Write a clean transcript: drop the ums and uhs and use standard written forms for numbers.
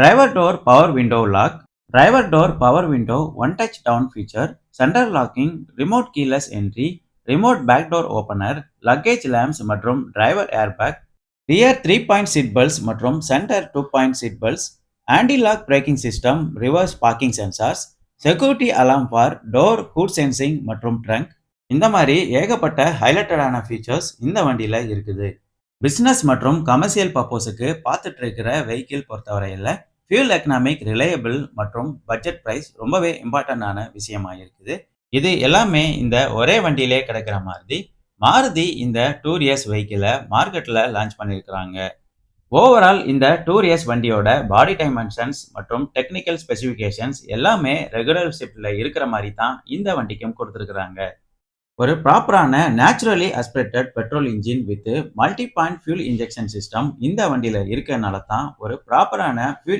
Driver door power window lock, driver door power window one touch down feature, center locking, remote keyless entry, remote back door opener, luggage lamps மற்றும் driver airbag, rear 3 point seat belts மற்றும் center 2 point seat belts, anti lock braking system, reverse parking sensors, security alarm for door hood sensing மற்றும் trunk, இந்த மாதிரி ஏகப்பட்ட ஹைலைட்டடான features இந்த வண்டியில இருக்குது. Business மற்றும் கமர்ஷியல் பர்பஸுக்கு பார்த்துட்டு இருக்கிற வெஹிக்கிள் பொறுத்தவரையில் ஃபியூல் எக்கனாமிக், ரிலையபிள் மற்றும் பட்ஜெட் ப்ரைஸ் ரொம்பவே இம்பார்ட்டண்டான விஷயமா இருக்குது. இது எல்லாமே இந்த ஒரே வண்டியிலே கிடைக்கிற மாதிரி மாருதி இந்த டூரியஸ் வெஹிக்கிளை மார்க்கெட்டில் லான்ச் பண்ணியிருக்கிறாங்க. ஓவரால் இந்த டூரியஸ் வண்டியோட பாடி டைமென்ஷன்ஸ் மற்றும் டெக்னிக்கல் ஸ்பெசிஃபிகேஷன்ஸ் எல்லாமே ரெகுலர் ஷிஃப்டில் இருக்கிற மாதிரி தான் இந்த வண்டிக்கும் கொடுத்துருக்குறாங்க. ஒரு ப்ராப்பரான naturally aspirated petrol engine with multi point fuel injection system இந்த வண்டியில் இருக்கிறதுனால தான் ஒரு ப்ராப்பரான ஃபியூல்